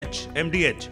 MDH।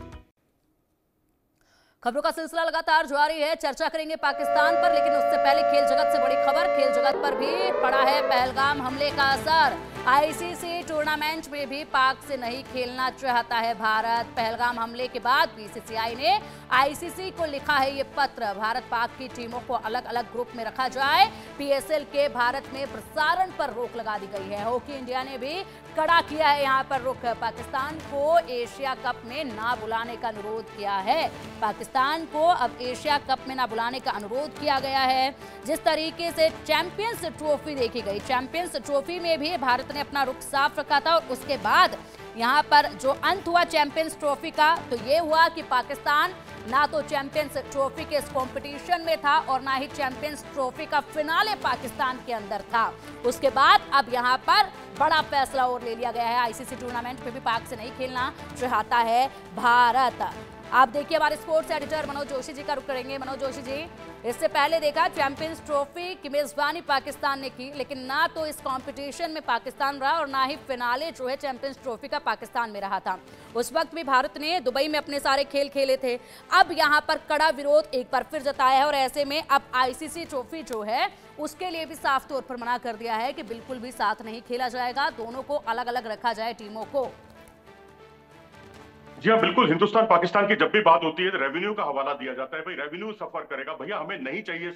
खबरों का सिलसिला लगातार जारी है। चर्चा करेंगे पाकिस्तान पर, लेकिन उससे पहले खेल जगत से बड़ी खबर। खेल जगत पर भी पड़ा है पहलगाम हमले का असर। आईसीसी टूर्नामेंट में भी पाक से नहीं खेलना चाहता है भारत। पहलगाम हमले के बाद बीसीसीआई ने आईसीसी को लिखा है ये पत्र। भारत पाक की टीमों को अलग अलग ग्रुप में रखा जाए। पीएसएल के भारत में प्रसारण पर रोक लगा दी गई है। हॉकी इंडिया ने भी कड़ा किया है यहाँ पर रुख। पाकिस्तान को एशिया कप में ना बुलाने का अनुरोध किया है। पाकिस्तान को अब एशिया कप में ना बुलाने का अनुरोध किया गया है। जिस तरीके से चैंपियंस ट्रॉफी देखी गई, चैंपियंस ट्रॉफी में भी भारत ने अपना रुख साफ रखा था और उसके बाद यहाँ पर जो अंत हुआ चैंपियंस ट्रॉफी का, तो ये हुआ कि पाकिस्तान ना तो चैंपियंस ट्रॉफी के इस कंपटीशन में था और ना ही चैंपियंस ट्रॉफी का फिनाले पाकिस्तान के अंदर था। उसके बाद अब यहाँ पर बड़ा फैसला और ले लिया गया है। आईसीसी टूर्नामेंट में भी पाक से नहीं खेलना चाहता है भारत। आप देखिए, हमारे स्पोर्ट्स एडिटर मनोज जोशी जी का रुख करेंगे। मनोज जोशी जी, इससे पहले देखा चैंपियंस ट्रॉफी की मेजबानी पाकिस्तान ने की, लेकिन ना तो इस कंपटीशन में पाकिस्तान रहा और ना ही फिनाले जो है चैंपियंस ट्रॉफी का पाकिस्तान में रहा था। उस वक्त भी भारत ने दुबई में अपने सारे खेल खेले थे। अब यहाँ पर कड़ा विरोध एक बार फिर जताया है और ऐसे में अब आईसीसी ट्रॉफी जो है उसके लिए भी साफ तौर पर मना कर दिया है कि बिल्कुल भी साथ नहीं खेला जाएगा। दोनों को अलग अलग रखा जाए टीमों को। जी हाँ, बिल्कुल। हिंदुस्तान पाकिस्तान की जब भी बात होती है तो रेवेन्यू का हवाला दिया जाता है। भाई रेवेन्यू सफर करेगा, भैया हमें नहीं चाहिए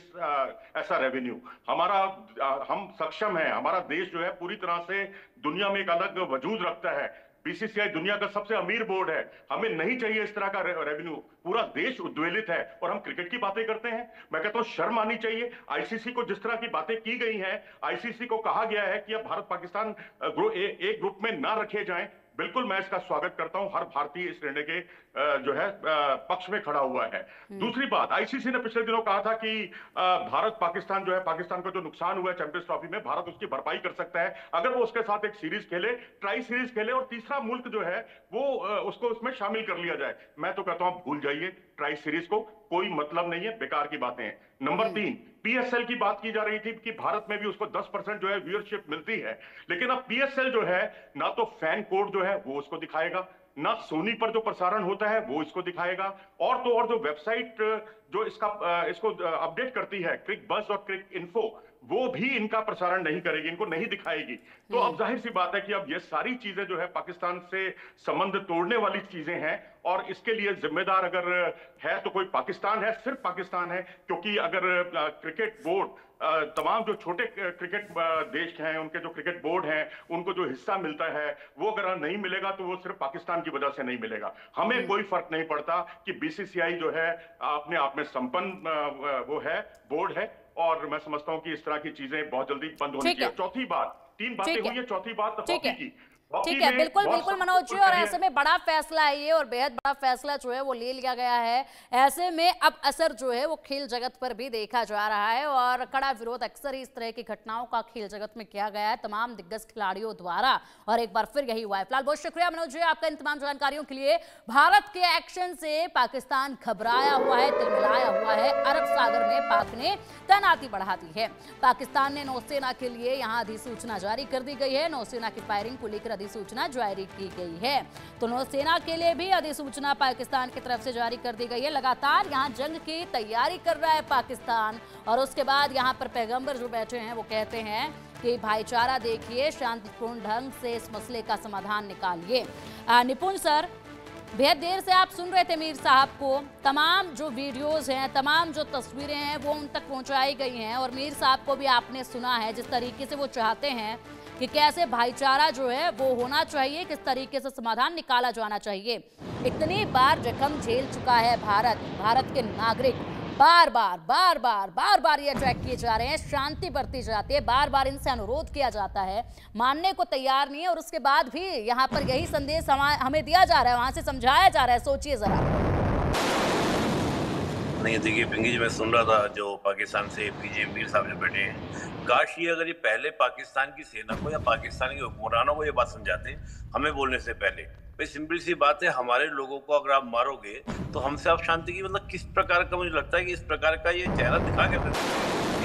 ऐसा रेवेन्यू। हम सक्षम हैं, हमारा देश जो है पूरी तरह से दुनिया में एक अलग वजूद रखता है। बीसीसीआई दुनिया का सबसे अमीर बोर्ड है, हमें नहीं चाहिए इस तरह का रेवेन्यू। पूरा देश उद्वेलित है और हम क्रिकेट की बातें करते हैं। मैं कहता हूं शर्म आनी चाहिए। आईसीसी को जिस तरह की बातें की गई हैं, आईसीसी को कहा गया है कि अब भारत पाकिस्तान एक ग्रुप में ना रखे जाएं। बिल्कुल मैं इसका स्वागत करता हूं। हर भारतीय इस निर्णय के जो है पक्ष में खड़ा हुआ है। दूसरी बात, आईसीसी ने पिछले दिनों कहा था कि भारत पाकिस्तान जो है, पाकिस्तान को जो नुकसान हुआ है चैंपियंस ट्रॉफी में, भारत उसकी भरपाई कर सकता है अगर वो उसके साथ एक सीरीज खेले, ट्राई सीरीज खेले और तीसरा मुल्क जो है वो उसको उसमें शामिल कर लिया जाए। मैं तो कहता हूं भूल जाइए ट्राई सीरीज को, कोई मतलब नहीं है, बेकार की बातें हैं। नंबर 3, पीएसएल की बात की जा रही थी कि भारत में भी उसको 10% जो है व्यूअरशिप मिलती है, लेकिन अब पीएसएल जो है ना तो फैन कोड जो है वो उसको दिखाएगा, ना सोनी पर जो प्रसारण होता है वो इसको दिखाएगा, और तो और जो वेबसाइट जो इसको अपडेट करती है, क्रिक बज़ और क्रिक इन्फो, वो भी इनका प्रसारण नहीं करेगी, इनको नहीं दिखाएगी। तो अब जाहिर सी बात है कि अब ये सारी चीजें जो है पाकिस्तान से संबंध तोड़ने वाली चीजें हैं और इसके लिए जिम्मेदार अगर है तो कोई पाकिस्तान है, सिर्फ पाकिस्तान है। क्योंकि अगर क्रिकेट बोर्ड, तमाम जो छोटे क्रिकेट देश हैं उनके जो क्रिकेट बोर्ड हैं, उनको जो हिस्सा मिलता है वो अगर नहीं मिलेगा तो वो सिर्फ पाकिस्तान की वजह से नहीं मिलेगा। हमें कोई फर्क नहीं पड़ता कि बीसीसीआई जो है अपने आप में संपन्न वो है, बोर्ड है, और मैं समझता हूं कि इस तरह की चीजें बहुत जल्दी बंद होनी चाहिए। चौथी बात, 3 बातें हुई है, चौथी बात हॉकी की। ठीक है, बिल्कुल बिल्कुल मनोज जी, और ऐसे में बड़ा फैसला है ये और बेहद बड़ा फैसला जो है वो ले लिया गया है। ऐसे में अब असर जो है वो खेल जगत पर भी देखा जा रहा है और कड़ा विरोध अक्सर ही इस तरह की घटनाओं का खेल जगत में किया गया है तमाम दिग्गज खिलाड़ियों द्वारा, और एक बार फिर यही हुआ है। फिलहाल बहुत शुक्रिया मनोज जी आपका इन तमाम जानकारियों के लिए। भारत के एक्शन से पाकिस्तान घबराया हुआ है, तिलमिलाया हुआ है। अरब सागर में पाक ने तैनाती बढ़ा दी है। पाकिस्तान ने नौसेना के लिए यहाँ अधिसूचना जारी कर दी गई है। नौसेना की फायरिंग को लेकर अधिसूचना जारी की गई है। तो नौसेना के लिए भी अधिसूचना पाकिस्तान की तरफ से जारी कर दी गई है। लगातार यहाँ जंग की तैयारी कर रहा है पाकिस्तान, और उसके बाद यहाँ पर पैगंबर जो बैठे हैं वो कहते हैं कि भाईचारा देखिए, शांतिपूर्ण ढंग से इस मसले का समाधान निकालिए। निपुण सर, बेहद देर से आप सुन रहे थे मीर साहब को। तमाम जो वीडियोस हैं, तमाम जो तस्वीरें हैं वो उन तक पहुंचाई गई हैं, और मीर साहब को भी आपने सुना है जिस तरीके से वो चाहते हैं कि कैसे भाईचारा जो है वो होना चाहिए, किस तरीके से समाधान निकाला जाना चाहिए। इतनी बार जख्म झेल चुका है भारत के नागरिक बार बार ये अटैक किए जा रहे हैं, शांति बरती जाती है, बार बार इनसे अनुरोध किया जाता है, मानने को तैयार नहीं है, और उसके बाद भी यहाँ पर यही संदेश हमें दिया जा रहा है, वहां से समझाया जा रहा है। सोचिए जरा। नहीं देखिए पिंकी जी, मैं सुन रहा था जो पाकिस्तान से पीजे मीर साहब जो बैठे हैं, काश ये अगर ये पहले पाकिस्तान की सेना को या पाकिस्तान के हुक्मरानों को ये बात समझाते हमें बोलने से पहले। भाई सिंपल सी बात है, हमारे लोगों को अगर आप मारोगे तो हमसे आप शांति की मतलब किस प्रकार का, मुझे लगता है कि इस प्रकार का ये चेहरा दिखा के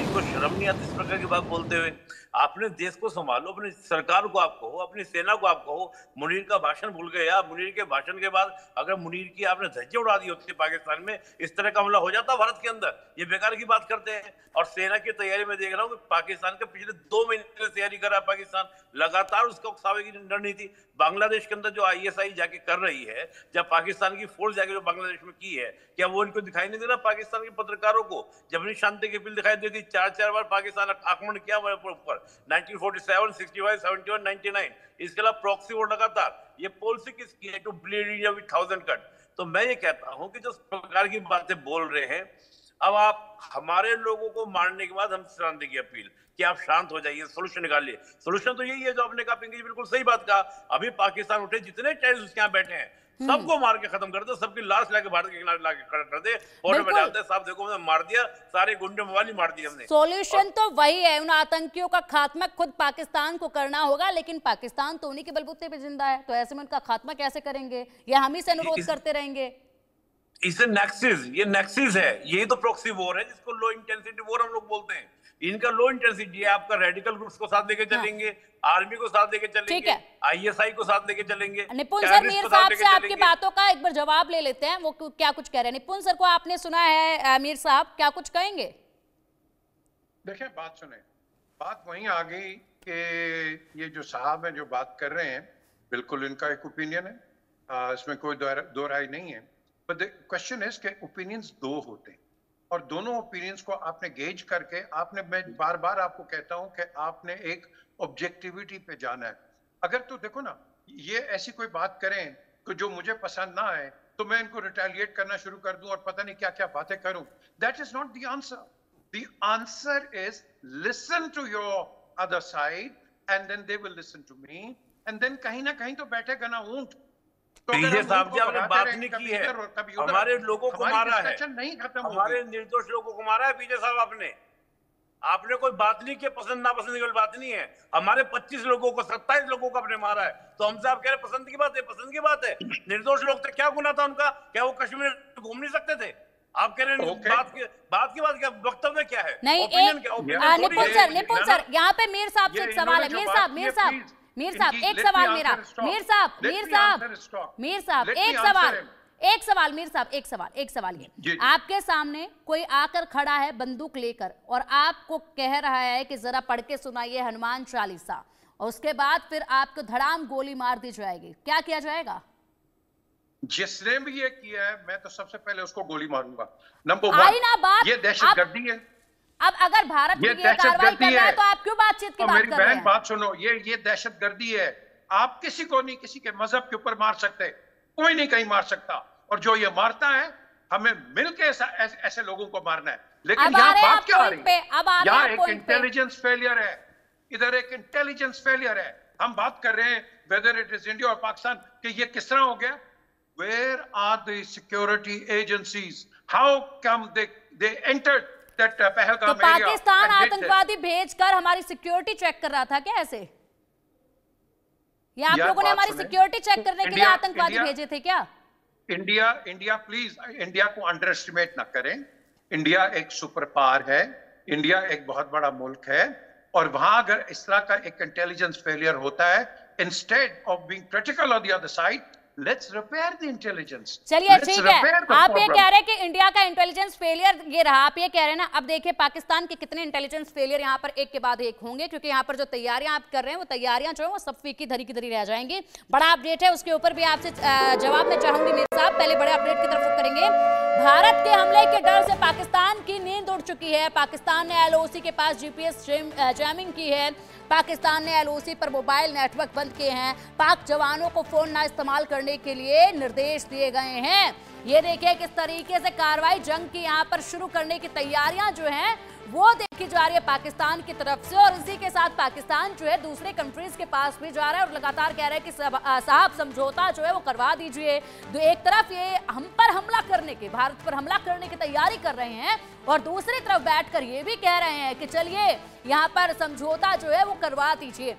इनको शर्म नहीं आती इस प्रकार की बात बोलते हुए। अपने देश को संभालो, अपनी सरकार को आप कहो, अपनी सेना को आप कहो। मुनीर का भाषण भूल गए आप। मुनीर के भाषण के बाद अगर मुनीर की आपने धज्जियां उड़ा दी होती पाकिस्तान में, इस तरह का हमला हो जाता भारत के अंदर। ये बेकार की बात करते हैं। और सेना की तैयारी में देख रहा हूँ कि पाकिस्तान के पिछले 2 महीने से तैयारी कर रहा है पाकिस्तान, लगातार उसका उकसावे की रणनीति। बांग्लादेश के अंदर जो ISI जाके कर रही है, जब पाकिस्तान की फोर्स जाके जो बांग्लादेश में की है, क्या वो इनको दिखाई नहीं दे रहा पाकिस्तान के पत्रकारों को? जब अपनी शांति की अपील दिखाई देती, 4 बार पाकिस्तान आक्रमण किया हमारे ऊपर, 1947, 65, 71, 99। इसके अलावा प्रॉक्सी वॉर लगातार। ये पॉलिसी किसकी है? To bleed India with 1000 cut. तो मैं ये कहता हूं कि जो प्रकार की बातें बोल रहे हैं, अब आप हमारे लोगों को मारने के बाद हम शांति की अपील कि आप शांत हो जाइए, सोल्यूशन निकालिए। सोल्यूशन तो यही है जो आपने कहा, पिंकी जी बिल्कुल सही बात कहा। अभी पाकिस्तान उठे, जितने टेररिस्ट उसके यहाँ बैठे हैं सबको मार के खत्म कर दे, सबकी लाश लाके भारत के किनारे लाके खड़ा कर दे, फोटो में डाल दे, साहब देखो हमने मार दिया, सारे गुंडे मवाली मार दिए हमने। सॉल्यूशन तो वही है, उन आतंकियों का खात्मा खुद पाकिस्तान को करना होगा, लेकिन पाकिस्तान तो उन्हीं के बलबूते पे जिंदा है, तो ऐसे में उनका खात्मा कैसे करेंगे? या हम ही से अनुरोध करते रहेंगे? इसे नेक्सिस, ये नेक्सिस है, यही तो प्रॉक्सी वॉर है जिसको लो इंटेंसिटी वॉर हम लोग बोलते हैं। इनका लो इंटेंसिटी है, आपका रेडिकल ग्रुप्स को साथ लेके चलेंगे, आर्मी को साथ लेके चलेंगे, ISI को साथ लेके चलेंगे। निपुण सर, मीर साहब से आपकी बातों का एक बार जवाब ले लेते हैं, वो क्या कुछ कह रहे हैं। निपुण सर को आपने सुना है, मीर साहब क्या कुछ कहेंगे? देखिए, बात सुने, बात वहीं आ गई कि ये जो साहब हैं जो बात कर रहे हैं, बिल्कुल इनका एक ओपिनियन है, इसमें कोई दो राय नहीं है। बट द क्वेश्चन इज कि ओपिनियंस 2 होते हैं और दोनों ओपिनियंस को आपने गेज करके आपने, मैं बार बार आपको कहता हूं कि आपने एक ऑब्जेक्टिविटी पे जाना है। अगर तो देखो ना, ये ऐसी कोई बात करें कि जो मुझे पसंद ना आए तो मैं इनको रिटेलिएट करना शुरू कर दूं और पता नहीं क्या क्या बातें करूं, that is not the answer. The answer is listen to your other side and then they will listen to me, and then कहीं ना कहीं तो बैठेगा ना ऊंट। पीजे साहब जी, आपने बात नहीं की है, हमारे लोगों को मारा है, हमारे निर्दोष लोगों को मारा है पीजे साहब। आपने कोई बात नहीं की, पसंद नापसंद की बात नहीं है। हमारे 25 लोगों को, 27 लोगों को आपने मारा है, तो हमसे आप कह रहे पसंद की बात है? पसंद की बात है? निर्दोष लोग थे, क्या गुनाह था उनका? क्या वो कश्मीर घूम नहीं सकते थे? आप कह रहे हैं बात की बात क्या, वक्तव्य क्या है? नहीं, निपुण सर, यहाँ पे मीर साहब से एक सवाल है। मीर साहब एक सवाल मेरा, मीर साहब एक सवाल ये, आपके सामने कोई आकर खड़ा है बंदूक लेकर और आपको कह रहा है कि जरा पढ़ के सुनाइए हनुमान चालीसा, और उसके बाद फिर आपको धड़ाम गोली मार दी जाएगी, क्या किया जाएगा? जिसने भी ये किया है, मैं तो सबसे पहले उसको गोली मारूंगा। नंबर 1, ये दहशतगर्दी है। अब अगर भारत ये कार्रवाई कर रहा है तो आप क्यों बातचीत की बात कर रहे हैं? बात सुनो, ये दहशतगर्दी है। आप किसी को नहीं, किसी के मजहब के ऊपर मार सकते, कोई नहीं कहीं मार सकता, और जो ये मारता है हमें मिलके ऐसे लोगों को मारना है। लेकिन यहाँ बात क्या आ रही है? यहाँ एक इंटेलिजेंस फेलियर है, इधर एक इंटेलिजेंस फेलियर है। हम बात कर रहे हैं वेदर इट इज इंडिया और पाकिस्तान, कि ये किस तरह हो गया? Where are the security agencies? How come they entered that Pahalgam area? तो पाकिस्तान आतंकवादी भेजकर हमारी सिक्योरिटी चेक कर रहा था क्या ऐसे? या आप लोगों ने हमारी सिक्योरिटी चेक करने के लिए आतंकवादी भेजे थे क्या? इंडिया प्लीज, इंडिया को अंडर एस्टिमेट ना करें। इंडिया एक सुपर पावर है, इंडिया एक बहुत बड़ा मुल्क है, और वहां अगर इस तरह का एक इंटेलिजेंस फेलियर होता है, instead of being critical on the other side, let's repair the intelligence. चलिए ठीक है, आप ये कह रहे हैं कि इंडिया का इंटेलिजेंस फेलियर ये रहा, आप ये कह रहे हैं ना। अब देखिए पाकिस्तान के कितने इंटेलिजेंस फेलियर यहाँ पर एक के बाद एक होंगे, क्योंकि यहाँ पर जो तैयारियां आप कर रहे हैं वो तैयारियां जो है वो सब फीकी धरी की धरी रह जाएंगी। बड़ा अपडेट है, उसके ऊपर भी आपसे जवाब मैं चाहूंगी मीर साहब। पहले बड़े अपडेट की तरफ रुख करेंगे। भारत के हमले के डर से पाकिस्तान की नींद उड़ चुकी है। पाकिस्तान ने LOC के पास GPS जैमिंग की है। पाकिस्तान ने LOC पर मोबाइल नेटवर्क बंद किए हैं। पाक जवानों को फोन ना इस्तेमाल करने के लिए निर्देश दिए गए हैं। ये देखिए किस तरीके से कार्रवाई जंग की यहाँ पर शुरू करने की तैयारियां जो हैं वो देखी जा रही है पाकिस्तान की तरफ से, और इसी के साथ पाकिस्तान जो है दूसरे कंट्रीज के पास भी जा रहा है और लगातार कह रहा है कि साहब समझौता जो है वो करवा दीजिए। तो एक तरफ ये हम पर हमला करने की, भारत पर हमला करने की तैयारी कर रहे हैं, और दूसरी तरफ बैठकर ये भी कह रहे हैं कि चलिए यहाँ पर समझौता जो है वो करवा दीजिए।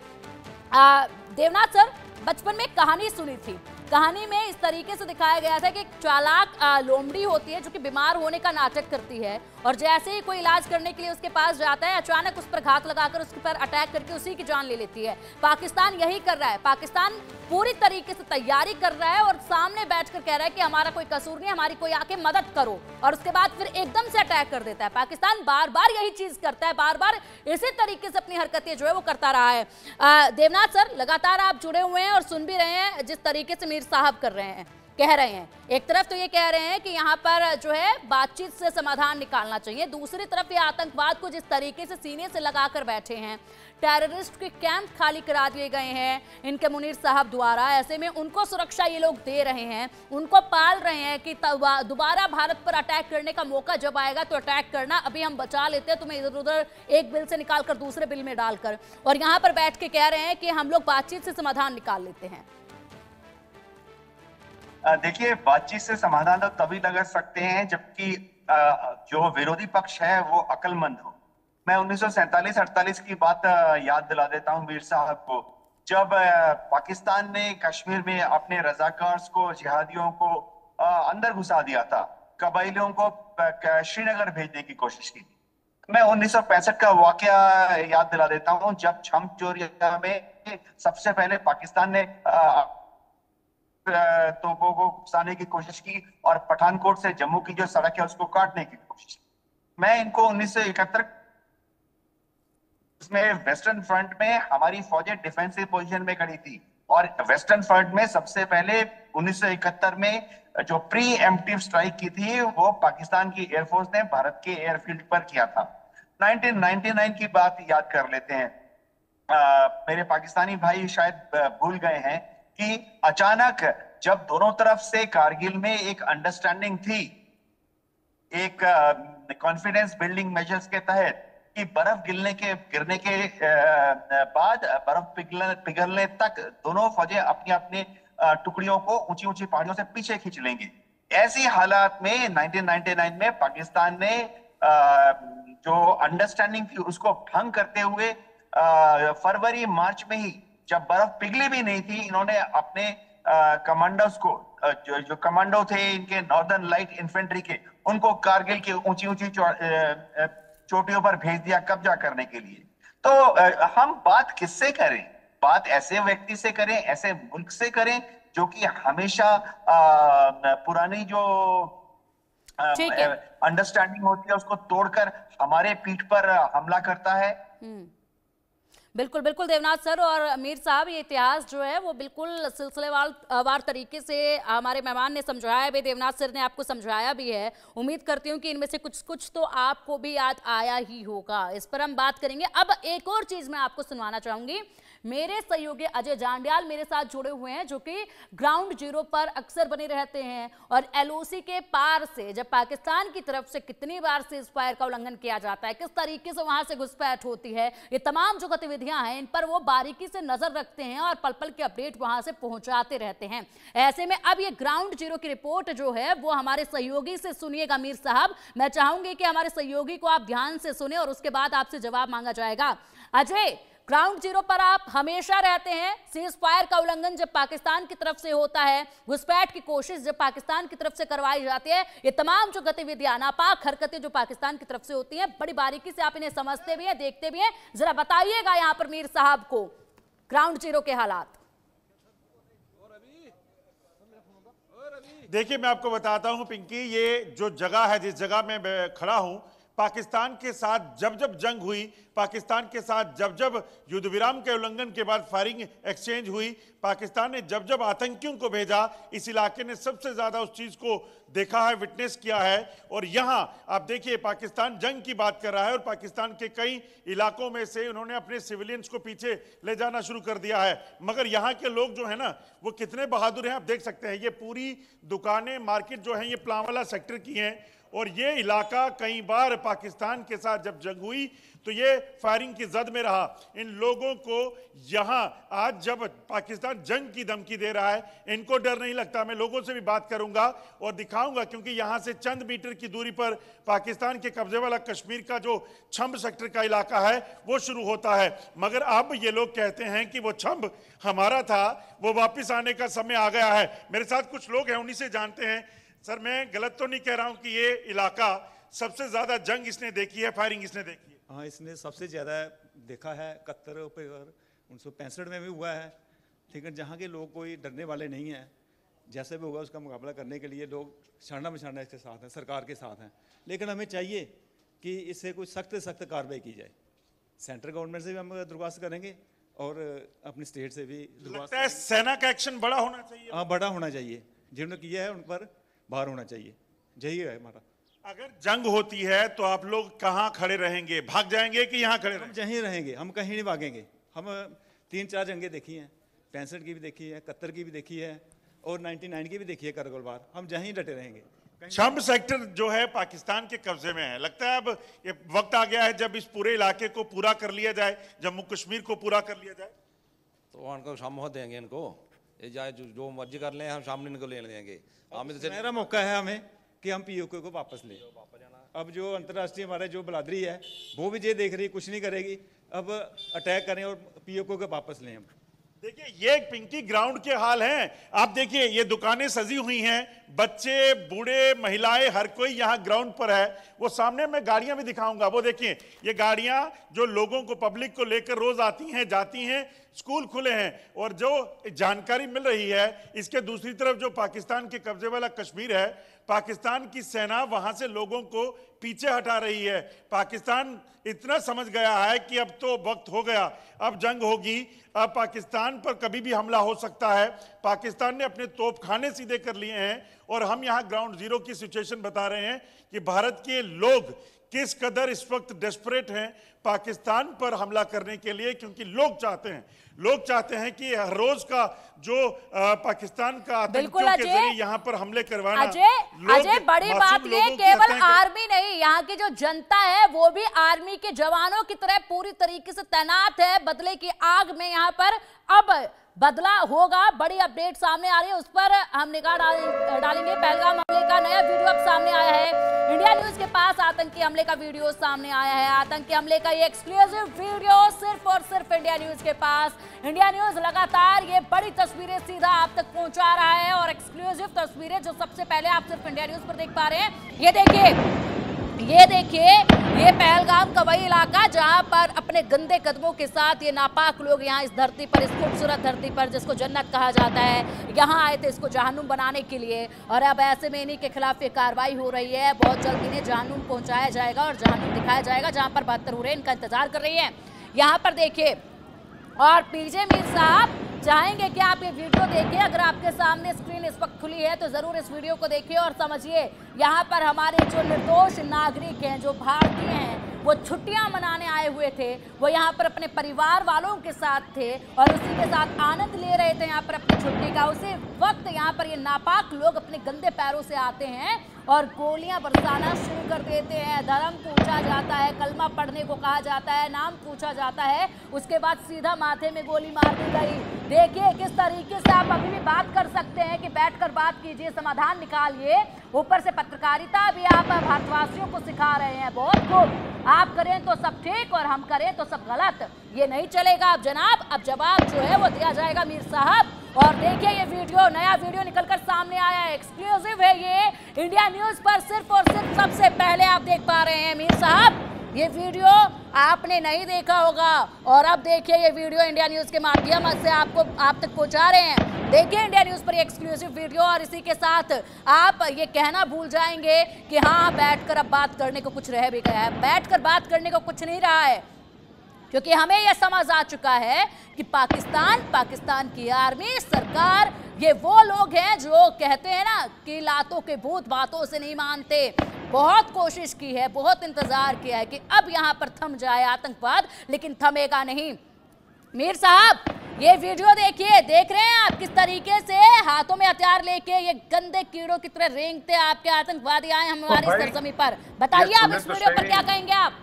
देवनाथ सर, बचपन में एक कहानी सुनी थी कहानी में इस तरीके से दिखाया गया था कि एक चालाक लोमड़ी होती है जो कि बीमार होने का नाटक करती है, और जैसे ही कोई इलाज करने के लिए उसके पास जाता है अचानक उस पर घात लगाकर उसके पर अटैक करके उसी की जान ले लेती है। पाकिस्तान यही कर रहा है। पाकिस्तान पूरी तरीके से तैयारी कर रहा है और सामने बैठकर कह रहा है कि हमारा कोई कसूर नहीं, हमारी कोई आके मदद करो, और उसके बाद फिर एकदम से अटैक कर देता है। पाकिस्तान बार बार यही चीज करता है, बार बार इसी तरीके से अपनी हरकतें जो है वो करता रहा है। देवनाथ सर, लगातार आप जुड़े हुए हैं और सुन भी रहे हैं जिस तरीके से मीर साहब कर रहे हैं, कह रहे हैं। एक तरफ तो ये कह रहे हैं कि यहाँ पर जो है बातचीत से समाधान निकालना चाहिए, दूसरी तरफ ये आतंकवाद को जिस तरीके से सीने से लगाकर बैठे हैं, टेररिस्ट के कैंप खाली करा दिए गए हैं इनके मुनीर साहब द्वारा, ऐसे में उनको सुरक्षा ये लोग दे रहे हैं, उनको पाल रहे हैं कि दोबारा भारत पर अटैक करने का मौका जब आएगा तो अटैक करना, अभी हम बचा लेते हैं तुम्हें इधर उधर एक बिल से निकालकर दूसरे बिल में डालकर, और यहाँ पर बैठ के कह रहे हैं कि हम लोग बातचीत से समाधान निकाल लेते हैं। देखिए, बातचीत से समाधान तो तभी लगा सकते हैं जबकि जो विरोधी पक्ष है वो अक्लमंद हो। मैं 1947-48 की बात याद दिला देता हूं मीर साहब को, जब पाकिस्तान ने कश्मीर में अपने रजाकार्स को, जिहादियों को अंदर घुसा दिया था, कबाइलियों को श्रीनगर भेजने की कोशिश की। मैं 1965 का वाकया याद दिला देता हूं, जब छमचोरिया में सबसे पहले पाकिस्तान ने तोपों को घुसाने की कोशिश की और पठानकोट से जम्मू की जो सड़क है उसको काटने की कोशिश की। मैं इनको 1971 में वेस्टर्न फ्रंट में हमारी फौजें डिफेंसिव पोजीशन में खड़ी थी, और वेस्टर्न फ्रंट में सबसे पहले 1971 में जो प्री एम्प्टिव स्ट्राइक की थी वो पाकिस्तान की एयरफोर्स ने भारत के एयरफील्ड पर किया था। 1999 की बात याद कर लेते हैं। मेरे पाकिस्तानी भाई शायद भूल गए हैं कि अचानक जब दोनों तरफ से कारगिल में एक अंडरस्टैंडिंग थी, एक कॉन्फिडेंस बिल्डिंग मेजर्स के तहत, कि बर्फ गिरने के बाद बर्फ पिघलने तक दोनों फौजें अपनी अपनी टुकड़ियों को ऊंची ऊंची पहाड़ियों से पीछे खींच लेंगे। ऐसी हालात में 1999 में पाकिस्तान ने जो अंडरस्टैंडिंग थी उसको भंग करते हुए फरवरी मार्च में ही, जब बर्फ पिघली भी नहीं थी, इन्होंने अपने कमांडोज को, जो कमांडो थे इनके नॉर्दर्न लाइट इन्फेंट्री के, उनको कारगिल की ऊंची ऊंची चोटियों पर भेज दिया कब्जा करने के लिए। तो हम बात किससे करें? बात ऐसे व्यक्ति से करें, ऐसे मुल्क से करें जो कि हमेशा पुरानी जो अंडरस्टैंडिंग होती है उसको तोड़कर हमारे पीठ पर हमला करता है। बिल्कुल बिल्कुल देवनाथ सर और मीर साहब, ये इतिहास जो है वो बिल्कुल सिलसिलेवार तरीके से हमारे मेहमान ने समझाया भी, देवनाथ सर ने आपको समझाया भी है। उम्मीद करती हूँ कि इनमें से कुछ तो आपको भी याद आया ही होगा। इस पर हम बात करेंगे। अब एक और चीज मैं आपको सुनवाना चाहूंगी। मेरे सहयोगी अजय जांडियाल मेरे साथ जुड़े हुए हैं, जो कि ग्राउंड जीरो पर अक्सर बने रहते हैं, और एलओसी के पार से जब पाकिस्तान की तरफ से कितनी बार सीज फायर का उल्लंघन किया जाता है, किस तरीके से वहां से घुसपैठ होती है, ये तमाम जो गतिविधियां हैं इन पर वो बारीकी से नजर रखते हैं और पल पल के अपडेट वहां से पहुंचाते रहते हैं। ऐसे में अब ये ग्राउंड जीरो की रिपोर्ट जो है वो हमारे सहयोगी से सुनिएगा। मीर साहब, मैं चाहूंगी कि हमारे सहयोगी को आप ध्यान से सुने और उसके बाद आपसे जवाब मांगा जाएगा। अजय, ग्राउंड जीरो पर आप हमेशा रहते हैं। सीज फायर का उल्लंघन जब पाकिस्तान की तरफ से होता है, घुसपैठ की कोशिश जब पाकिस्तान की तरफ से करवाई जाती है, ये तमाम जो गतिविधियां, नापाक हरकतें जो पाकिस्तान की तरफ से होती हैं, बड़ी बारीकी से आप इन्हें समझते भी हैं, देखते भी हैं। जरा बताइएगा यहाँ पर मीर साहब को ग्राउंड जीरो के हालात। देखिए, मैं आपको बताता हूं पिंकी, ये जो जगह है, जिस जगह में मैं खड़ा हूं, पाकिस्तान के साथ जब जब जंग हुई, पाकिस्तान के साथ जब जब युद्ध विराम के उल्लंघन के बाद फायरिंग एक्सचेंज हुई, पाकिस्तान ने जब जब आतंकियों को भेजा, इस इलाके ने सबसे ज्यादा उस चीज को देखा है, विटनेस किया है। और यहां आप देखिए, पाकिस्तान जंग की बात कर रहा है और पाकिस्तान के कई इलाकों में से उन्होंने अपने सिविलियंस को पीछे ले जाना शुरू कर दिया है। मगर यहाँ के लोग जो है ना, वो कितने बहादुर हैं आप देख सकते हैं। ये पूरी दुकानें, मार्केट जो है ये प्लांवाला सेक्टर की हैं, और ये इलाका कई बार पाकिस्तान के साथ जब जंग हुई तो ये फायरिंग की जद में रहा। इन लोगों को यहां आज जब पाकिस्तान जंग की धमकी दे रहा है, इनको डर नहीं लगता। मैं लोगों से भी बात करूंगा और दिखाऊंगा, क्योंकि यहां से चंद मीटर की दूरी पर पाकिस्तान के कब्जे वाला कश्मीर का जो छंब सेक्टर का इलाका है वो शुरू होता है। मगर अब ये लोग कहते हैं कि वो छंब हमारा था, वो वापस आने का समय आ गया है। मेरे साथ कुछ लोग हैं, उन्हीं से जानते हैं। सर, मैं गलत तो नहीं कह रहा हूं कि ये इलाका सबसे ज्यादा जंग इसने देखी है, फायरिंग इसने देखी है? हाँ, इसने सबसे ज़्यादा देखा है। 71 पे 1965 में भी हुआ है। ठीक है, जहाँ के लोग कोई डरने वाले नहीं हैं, जैसे भी होगा उसका मुकाबला करने के लिए लोग छाना बिछाना इसके साथ हैं, सरकार के साथ हैं। लेकिन हमें चाहिए कि इससे कोई सख्त से सख्त कार्रवाई की जाए। सेंट्रल गवर्नमेंट से भी हम दरख्वास्त करेंगे और अपनी स्टेट से भी दरख्वास्त। सेना का एक्शन बड़ा होना चाहिए। हाँ, बड़ा होना चाहिए। जिन्होंने किया है उन पर बाहर होना चाहिए। यही है हमारा। अगर जंग होती है तो आप लोग कहाँ खड़े रहेंगे? भाग जाएंगे कि यहाँ खड़े रहेंगे? हम यहीं रहेंगे, हम कहीं नहीं भागेंगे। हम 3-4 जंगें देखी हैं, 65 की भी देखी है, 71 की भी देखी है और 99 की भी देखी है कारगिल वार। हम यहीं डटे रहेंगे। छंब सेक्टर जो है पाकिस्तान के कब्जे में है। लगता है अब ये वक्त आ गया है जब इस पूरे इलाके को पूरा कर लिया जाए, जम्मू कश्मीर को पूरा कर लिया जाए। तो उनको सामने देंगे, इनको ये जाए जो मर्जी कर लें, हम सामने इनको ले लेंगे। मेरा मौका है हमें कि हम POK को वापस लें। अब जो अंतर्राष्ट्रीय हमारे जो बरादरी है वो भी ये देख रही, कुछ नहीं करेगी। अब अटैक करें और POK को वापस लें हम। देखिए, ये पिंकी ग्राउंड के हाल हैं। आप देखिए, ये दुकानें सजी हुई हैं, बच्चे, बूढ़े, महिलाएं, हर कोई यहाँ ग्राउंड पर है। वो सामने मैं गाड़ियां भी दिखाऊंगा, वो देखिए, ये गाड़ियां जो लोगों को, पब्लिक को लेकर रोज आती हैं, जाती हैं। स्कूल खुले हैं और जो जानकारी मिल रही है, इसके दूसरी तरफ जो पाकिस्तान के कब्जे वाला कश्मीर है, पाकिस्तान की सेना वहां से लोगों को पीछे हटा रही है। पाकिस्तान इतना समझ गया है कि अब तो वक्त हो गया, अब जंग होगी, अब पाकिस्तान पर कभी भी हमला हो सकता है। पाकिस्तान ने अपने तोपखाने सीधे कर लिए हैं और हम यहाँ ग्राउंड जीरो की सिचुएशन बता रहे हैं कि भारत के लोग किस कदर इस वक्त डेस्परेट हैं पाकिस्तान पर हमला करने के लिए, क्योंकि लोग चाहते हैं कि हर रोज का जो पाकिस्तान का आतंकियों के जरिए यहाँ पर हमले करवाना। अजय, बड़ी बात ये केवल आर्मी नहीं, यहाँ की जो जनता है वो भी आर्मी के जवानों की तरह पूरी तरीके से तैनात है। बदले की आग में यहाँ पर अब बदला होगा। बड़ी अपडेट सामने आ रही है, उस पर हम निगाह डालेंगे। पहलगाम हमले का नया वीडियो अब सामने आया है। इंडिया न्यूज के पास आतंकी हमले का वीडियो सामने आया है। आतंकी हमले का ये एक्सक्लूसिव वीडियो सिर्फ और सिर्फ इंडिया न्यूज के पास। इंडिया न्यूज लगातार ये बड़ी तस्वीरें सीधा आप तक पहुंचा रहा है और एक्सक्लूसिव तस्वीरें जो सबसे पहले आप सिर्फ इंडिया न्यूज पर देख पा रहे हैं। ये देखिए, ये पहलगाम का वही इलाका जहां पर अपने गंदे कदमों के साथ ये नापाक लोग यहाँ इस धरती पर, इस खूबसूरत धरती पर जिसको जन्नत कहा जाता है, यहाँ आए थे इसको जहन्नुम बनाने के लिए। और अब ऐसे में इन्हीं के खिलाफ ये कार्रवाई हो रही है। बहुत जल्द इन्हें जहन्नुम पहुंचाया जाएगा और जहन्नुम दिखाया जाएगा जहां पर 72 हुर्रे इनका इंतजार कर रही है। यहाँ पर देखिए, और पीजे मीर साहब चाहेंगे कि आप ये वीडियो देखिए। अगर आपके सामने स्क्रीन इस वक्त खुली है तो जरूर इस वीडियो को देखिए और समझिए। यहाँ पर हमारे जो निर्दोष नागरिक हैं, जो भारतीय हैं, वो छुट्टियां मनाने आए हुए थे, वो यहाँ पर अपने परिवार वालों के साथ थे और उसी के साथ आनंद ले रहे थे यहाँ पर अपनी छुट्टी का। उसी वक्त यहाँ पर ये नापाक लोग अपने गंदे पैरों से आते हैं और गोलियां बरसाना शुरू कर देते हैं। धर्म पूछा जाता है, कलमा पढ़ने को कहा जाता है, नाम पूछा जाता है, उसके बाद सीधा माथे में गोली मार दी गई। देखिए किस तरीके से आप अभी भी बात कर सकते हैं कि बैठकर बात कीजिए, समाधान निकालिए। ऊपर से पत्रकारिता भी आप भारतवासियों को सिखा रहे हैं। बहुत खूब, आप करें तो सब ठीक और हम करें तो सब गलत, ये नहीं चलेगा। अब जनाब, अब जवाब जो है वो दिया जाएगा मीर साहब। और देखिए, ये वीडियो, नया वीडियो निकलकर सामने आया है, एक्सक्लूसिव है ये, इंडिया न्यूज पर सिर्फ और सिर्फ सबसे पहले आप देख पा रहे हैं। मीर साहब, ये वीडियो आपने नहीं देखा होगा और अब देखिए ये वीडियो इंडिया न्यूज के माध्यम से आप तक पहुंचा रहे हैं। देखिए इंडिया न्यूज पर एक्सक्लूसिव वीडियो और इसी के साथ आप ये कहना भूल जाएंगे कि हाँ बैठकर अब बात करने को कुछ रह भी गया है। बैठकर बात करने को कुछ नहीं रहा है, क्योंकि हमें यह समझ आ चुका है कि पाकिस्तान की आर्मी, सरकार, ये वो लोग हैं जो कहते हैं ना कि लातों के भूत बातों से नहीं मानते। बहुत कोशिश की है, बहुत इंतजार किया है कि अब यहाँ पर थम जाए आतंकवाद, लेकिन थमेगा नहीं। मीर साहब, ये वीडियो देखिए, देख रहे हैं आप किस तरीके से हाथों में हथियार लेके ये गंदे कीड़ों की तरह रेंगते आपके आतंकवादी आए हमारी सरजमी पर। बताइए आप इस वीडियो पर क्या कहेंगे आप?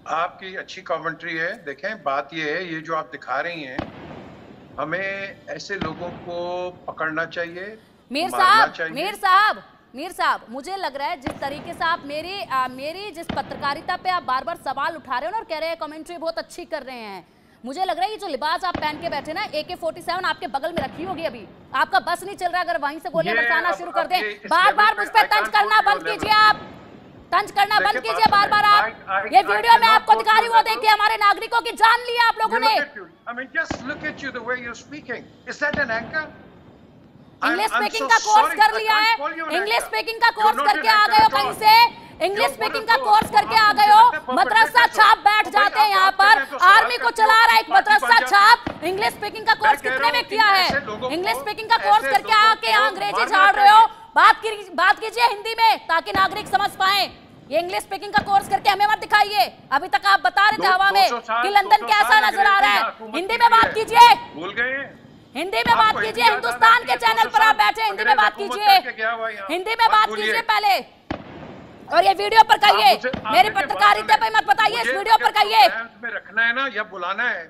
आपकी अच्छी कमेंट्री है। देखें, बात ये है, ये जो आप दिखा रही हैं, हमें ऐसे लोगों को पकड़ना चाहिए, मीर साहब, मुझे लग रहा है जिस तरीके से आप मेरी जिस पत्रकारिता पे आप बार बार सवाल उठा रहे हो ना और कह रहे हैं कमेंट्री बहुत अच्छी कर रहे हैं, मुझे लग रहा है ये जो लिबास आप पहन के बैठे ना, AK-47 आपके बगल में रखी होगी, अभी आपका बस नहीं चल रहा। अगर वहीं से गोलियां बरसाना शुरू कर दें, बार बार मुझ पर तंज करना बंद कीजिए, आप तंज करना बंद कीजिए बार बार। आप ये वीडियो में आपको दिखा रही, वो देखिए हमारे नागरिकों की जान ली आप लोगों ने। इंग्लिश स्पीकिंग का कोर्स कर लिया है, इंग्लिश स्पीकिंग का कोर्स करके आ गए हो कहीं से, इंग्लिश स्पीकिंग का कोर्स करके आ गए हो, मदरसा छाप बैठ जाते हैं यहाँ पर। आर्मी को चला रहा है एक मदरसा छाप। इंग्लिश स्पीकिंग का कोर्स कितने में किया है? इंग्लिश स्पीकिंग का कोर्स करके आके यहाँ अंग्रेजी झाड़ रहे हो। बात कीजिए हिंदी में ताकि नागरिक समझ पाए। ये इंग्लिश स्पीकिंग का कोर्स करके हमें मत दिखाइए। अभी तक आप बता रहे थे हवा में कि लंदन कैसा नजर आ रहा है। हिंदी में बात कीजिए, भूल गए, हिंदी में बात कीजिए। हिंदुस्तान के चैनल पर आप बैठे, हिंदी में बात कीजिए, हिंदी में बात कीजिए पहले, और ये वीडियो पर कहिए। मेरी पत्रकारिता पे मत बताइए, इस वीडियो पर कहिए। रखना है ना या बुलाना है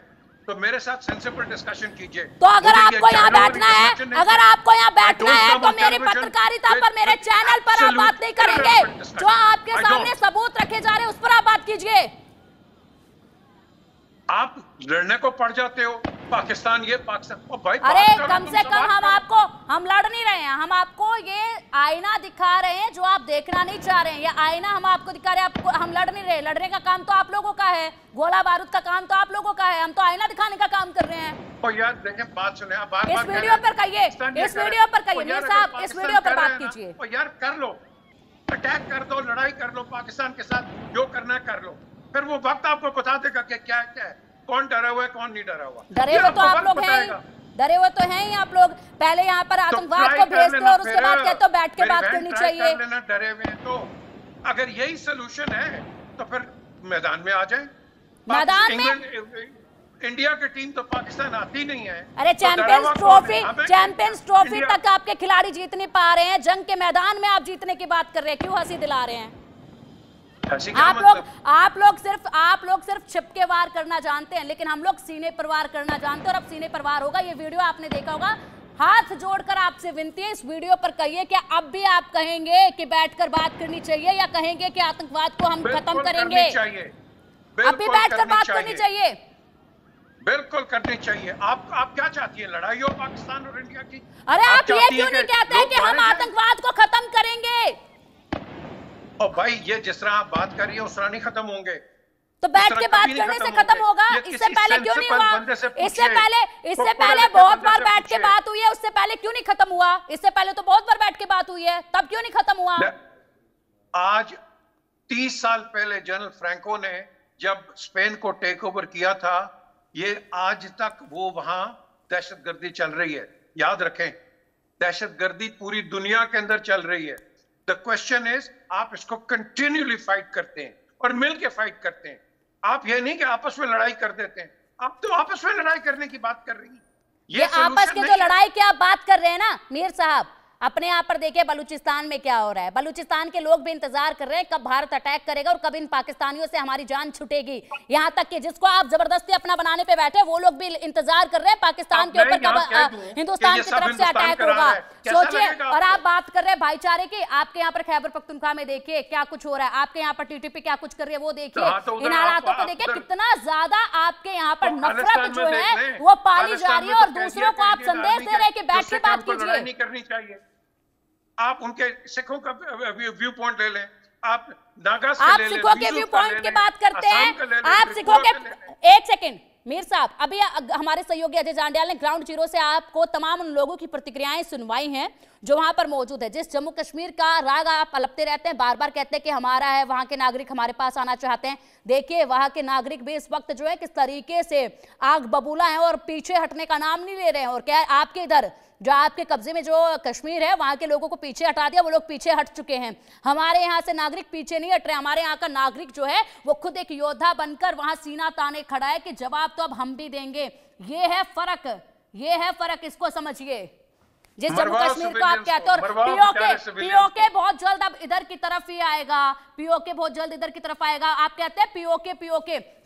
तो मेरे साथ सेंसिबल डिस्कशन कीजिए। तो अगर आपको यहाँ बैठना है, अगर आपको यहाँ बैठना है तो मेरी पत्रकारिता पर, मेरे चैनल पर आप बात नहीं करेंगे। जो आपके सामने सबूत रखे जा रहे हैं उस पर आप बात कीजिए। आप लड़ने को पड़ जाते हो, पाकिस्तान ये पाकिस्तान। ओ भाई, अरे कम से कम हम लड़ नहीं रहे हैं, हम आपको ये आईना दिखा रहे हैं जो आप देखना नहीं चाह रहे हैं। ये आईना हम आपको दिखा रहे हैं, हम लड़ नहीं रहे। लड़ने का काम तो आप लोगों का है, गोला बारूद का काम तो आप लोगों का है, हम तो आईना दिखाने का काम कर रहे हैं। ओ यार देखें, बात सुने, इस वीडियो पर कहिए, इस वीडियो पर कहिए मीर साहब, इस वीडियो पर बात कीजिए। ओ यार कर लो, अटैक कर दो, लड़ाई कर लो पाकिस्तान के साथ, जो करना कर लो, फिर वो वक्त आपको बता देगा कि क्या है, कौन डरा हुआ है, कौन नहीं डरा हुआ। डरे हुए तो आप लोग हैं, डरे हुए तो हैं ही आप लोग। पहले यहाँ पर आतंकवाद को भेजते हो और उसके बाद कहते हो बैठ के बात करनी चाहिए। डरे हुए हैं तो अगर यही सोल्यूशन है तो फिर मैदान में आ जाए। मैदान में इंडिया की टीम तो पाकिस्तान आती नहीं है। अरे चैंपियंस ट्रॉफी तक आपके खिलाड़ी जीत नहीं पा रहे हैं, जंग के मैदान में आप जीतने की बात कर रहे हैं, क्यों हंसी दिला रहे हैं? आप लोग सिर्फ छिपके वार करना जानते हैं, लेकिन हम लोग सीने पर वार करना जानते हैं, और अब सीने पर वार होगा। ये वीडियो आपने देखा होगा। हाथ जोड़कर आपसे विनती है, इस वीडियो पर कहिए क्या अब भी आप कहेंगे कि बैठकर बात करनी चाहिए, या कहेंगे कि आतंकवाद को हम खत्म करेंगे? अब भी बैठकर बात करनी चाहिए, बिल्कुल करनी चाहिए। आप क्या चाहती है, लड़ाई हो पाकिस्तान और इंडिया की? अरे आप ये क्यों नहीं कहते हैं कि हम आतंकवाद को खत्म करेंगे? और भाई ये जिस तरह आप बात कर रही है उस तरह नहीं खत्म होंगे। तो बैठ के बात करने से खत्म होगा? इससे पहले क्यों नहीं हुआ? इससे पहले बहुत बार बैठ के बात हुई है, उससे पहले क्यों नहीं खत्म हुआ? इससे पहले तो बहुत बार बैठ के बात हुई है, तब क्यों नहीं खत्म हुआ? आज 30 साल पहले जनरल फ्रैंको ने जब स्पेन को टेक ओवर किया था, ये आज तक वो वहां दहशतगर्दी चल रही है। याद रखें, दहशतगर्दी पूरी दुनिया के अंदर चल रही है। द क्वेश्चन इज, आप इसको कंटिन्यूली फाइट करते हैं और मिलके फाइट करते हैं। आप ये नहीं कि आपस में लड़ाई कर देते हैं। आप तो आपस में लड़ाई करने की बात कर रही हैं। ये आपस की जो लड़ाई की आप बात कर रहे हैं ना मीर साहब, अपने यहाँ पर देखिए बलूचिस्तान में क्या हो रहा है। बलूचिस्तान के लोग भी इंतजार कर रहे हैं कब भारत अटैक करेगा और कब इन पाकिस्तानियों से हमारी जान छुटेगी। यहाँ तक कि जिसको आप जबरदस्ती अपना बनाने पे बैठे, वो लोग भी इंतजार कर रहे हैं पाकिस्तान के ऊपर कब हिंदुस्तान की तरफ से अटैक होगा। सोचिए, और आप बात कर रहे हैं भाईचारे की। आपके यहाँ पर खैबर पख्तूनख्वा में देखिए क्या कुछ हो रहा है, आपके यहाँ पर टीटीपी क्या कुछ कर रही है वो देखिए। इन हालातों को देखिए, कितना ज्यादा आपके यहाँ पर नफरत जो है वो पाली जा रही है, और दूसरों को आप संदेश दे रहे हैं कि बैठ के बात कीजिए। आप उनके सिखों का व्यू पॉइंट ले लें, आप नागा से आप ले सिखों के व्यू पॉइंट की बात करते हैं। आप सिखों के, एक सेकंड मीर साहब, अभी हमारे सहयोगी अजय जांडियाल ने ग्राउंड जीरो से आपको तमाम उन लोगों की प्रतिक्रियाएं सुनवाई हैं जो वहां पर मौजूद है। जिस जम्मू कश्मीर का राग आप पलपते रहते हैं, बार बार कहते हैं कि हमारा है, वहां के नागरिक हमारे पास आना चाहते हैं। देखिए वहां के नागरिक भी इस वक्त जो है किस तरीके से आग बबूला है और पीछे हटने का नाम नहीं ले रहे हैं। और क्या आपके इधर जो आपके कब्जे में जो कश्मीर है, वहां के लोगों को पीछे हटा दिया, वो लोग पीछे हट चुके हैं। हमारे यहाँ से नागरिक पीछे नहीं हट रहे। हमारे यहाँ का नागरिक जो है वो खुद एक योद्धा बनकर वहां सीना ताने खड़ा है कि जवाब तो अब हम भी देंगे। ये है फर्क, ये है फर्क, इसको समझिए। जिस जम्मू कश्मीर को आप कहते हो, और पीओके बहुत जल्द अब इधर की तरफ ही आएगा, पीओके बहुत जल्द इधर की तरफ आएगा। आप कहते हैं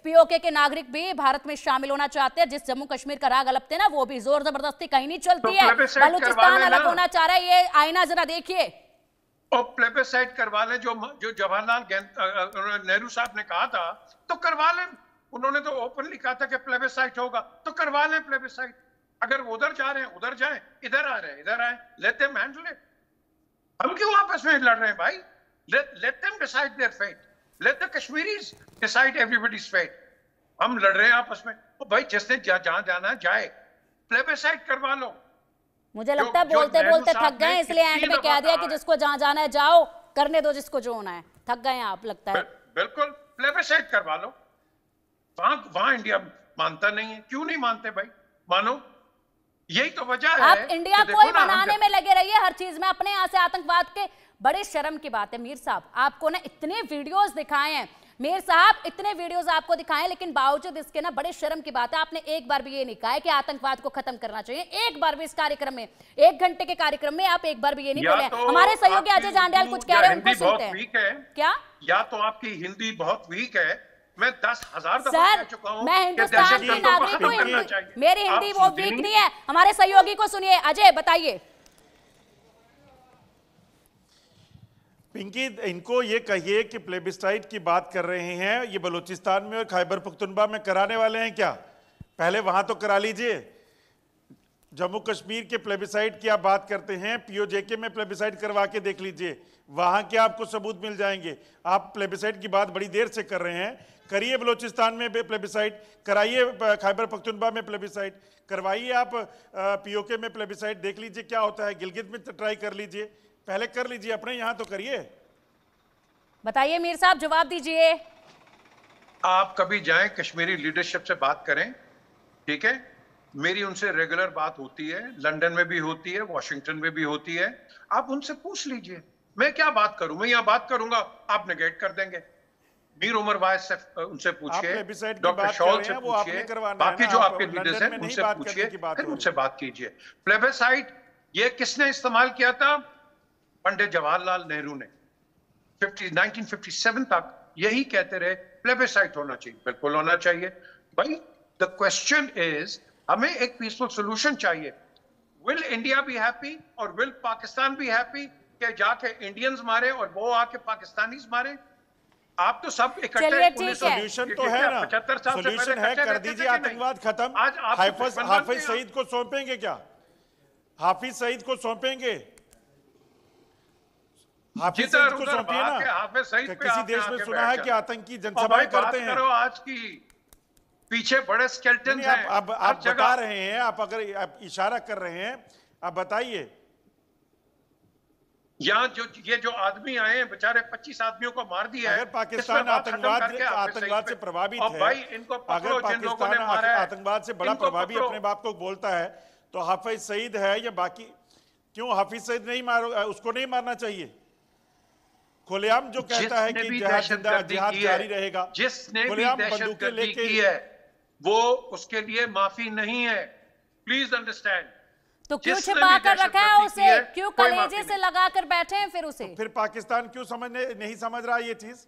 पीओके के नागरिक भी भारत में शामिल होना चाहते हैं। जिस जम्मू कश्मीर का राग अलापते हैं ना, वो भी जोर जबरदस्ती कहीं नहीं चलती है। बलूचिस्तान अलग होना चाह रहा है, ये आईना जरा देखिए। और प्लेबेसाइट करवा लें, जो जवाहरलाल नेहरू साहब ने कहा था, तो करवा लें। उन्होंने तो ओपनली कहा था कि प्लेबेसाइट होगा, तो करवा लें प्लेबेसाइट। अगर वो उधर जा रहे हैं उधर जाएं, इधर आ रहे हैं इधर आए, लेट देम हैंडल इट। हम क्यों आपस में लड़ रहे हैं भाई? Let them decide their fate, let the Kashmiris decide everybody's fate. हम लड़ रहे हैं आपस में। तो भाई जिसने जहां जाना है जाए, प्लेबेसाइट करवा लो। मुझे लगता है बोलते बोलते थक गए, इसलिए एंड में कह दिया कि जिसको जहां जाना है जाओ, करने दो जिसको जो होना है। थक गए आप लगता है। बिल्कुल, प्लेबेसाइट करवा लो। वहां इंडिया मानता नहीं है। क्यों नहीं मानते भाई? मानो, यही तो वजह है। आप इंडिया को ही बनाने में लगे रहिए हर चीज में, अपने यहां से आतंकवाद के। बड़े शर्म की बात है मीर साहब, आपको ना इतने वीडियोस दिखाए हैं, मीर साहब इतने वीडियोस आपको दिखाएं, लेकिन बावजूद इसके ना बड़े शर्म की बात है, आपने एक बार भी ये नहीं कहा है कि आतंकवाद को खत्म करना चाहिए। एक बार भी इस कार्यक्रम में, 1 घंटे के कार्यक्रम में आप एक बार भी ये नहीं बोले। तो हमारे सहयोगी अजय जांडियाल कुछ कह रहे हैं, उनको सुनते हैं। क्या? या तो आपकी हिंदी बहुत वीक है। मैं 10,000 दफा कह चुका हूं, मैं हिंदुस्तान की नागरिक हूं, मेरी हिंदी वो वीक नहीं है। हमारे सहयोगी को सुनिए। अजय बताइए। पिंकी, इनको ये कहिए कि प्लेबिस्टाइट की बात कर रहे हैं, ये बलूचिस्तान में और खैबर पख्तूनख्वा में कराने वाले हैं क्या? पहले वहां तो करा लीजिए। जम्मू कश्मीर के प्लेबिसाइट की आप बात करते हैं, पीओजेके में प्लेबिसाइट करवा के देख लीजिए, वहां के आपको सबूत मिल जाएंगे। आप प्लेबिसाइट की बात बड़ी देर से कर रहे हैं, करिए बलूचिस्तान में प्लेबिसाइट, कराइए खैबर पख्तूनख्वा में प्लेबिसाइट, करवाइए आप पीओके में प्लेबिसाइट, देख लीजिए क्या होता है। गिलगित में ट्राई कर लीजिए, पहले कर लीजिए, अपने यहां तो करिए। बताइए मीर साहब, जवाब दीजिए। आप कभी जाएं, कश्मीरी लीडरशिप से बात करें, ठीक है? मेरी उनसे रेगुलर बात होती है, लंदन में भी होती है, वॉशिंगटन में भी होती है। आप उनसे पूछ लीजिए। मैं क्या बात करूं? मैं यहां बात करूंगा, आप नेगेट कर देंगे। मीर उमर वाइस से उनसे पूछिए, डॉक्टर शॉल से पूछिए, बाकी जो आपके लीडर्स हैं उनसे पूछिए, फिर उनसे बात कीजिए। प्लेबेसाइट ये किसने इस्तेमाल किया था? पंडित जवाहरलाल नेहरू ने 1957 तक यही कहते रहे, प्लेबेसाइट होना चाहिए। बिल्कुल होना चाहिए भाई। द क्वेश्चन इज, हमें एक पीसफुल सोल्यूशन चाहिए। विल इंडिया बी हैप्पी और विल पाकिस्तान बी हैप्पी कि जाके इंडियंस मारे और वो आके पाकिस्तानीज मारे? आप तो सब इकट्ठे, सोल्यूशन तो है ना, 75 साल से सोल्यूशन है, कर दीजिए आतंकवाद खत्म। आज हाफिज सईद को सौंपेंगे क्या? हाफिज सईद को सौंपेंगे? हाफिज सईद को सौंपिए ना। किसी देश में सुना है कि आतंकी जनसभाएं करते हैं? आज की पीछे बड़े स्केलेटन हैं। अब आप बता रहे हैं, आप अगर आप इशारा कर रहे हैं, आप बताइए। यहाँ जो आदमी आए हैं बेचारे, 25 आदमियों को मार दिया है। अगर पाकिस्तान आतंकवाद से प्रभावित है, भाई इनको अगर पाकिस्तान आतंकवाद से बड़ा प्रभावी अपने बाप को बोलता है, तो हाफिज सईद है या बाकी, क्यों हाफिज सईद नहीं उसको नहीं मारना चाहिए? खुलेआम जो कहता है कि जिहाद जारी रहेगा, जिसने भी दहशतगर्दी की है वो उसके लिए माफी नहीं है। Please understand. तो क्यों छिपा कर रखा है उसे? क्यों कलेजे से लगा कर बैठे हैं फिर उसे? फिर पाकिस्तान क्यों नहीं समझ रहा ये चीज?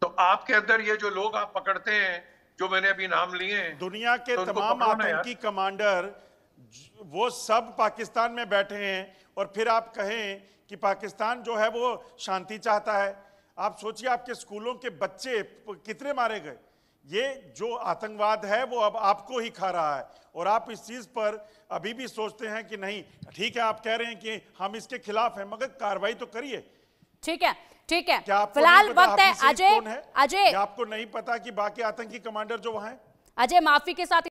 तो आपके अंदर ये जो लोग आप पकड़ते हैं, जो मैंने अभी नाम लिए हैं, दुनिया के तमाम आतंकी कमांडर वो सब पाकिस्तान में बैठे हैं, और फिर आप कहें कि पाकिस्तान जो है वो शांति चाहता है। आप सोचिए, आपके स्कूलों के बच्चे कितने मारे गए। ये जो आतंकवाद है वो अब आपको ही खा रहा है, और आप इस चीज पर अभी भी सोचते हैं कि नहीं, ठीक है आप कह रहे हैं कि हम इसके खिलाफ हैं, मगर कार्रवाई तो करिए। ठीक है, ठीक है। क्या फिलहाल वक्त है अजय, आपको नहीं पता कि बाकी आतंकी कमांडर जो वहां हैं? अजय माफी के साथ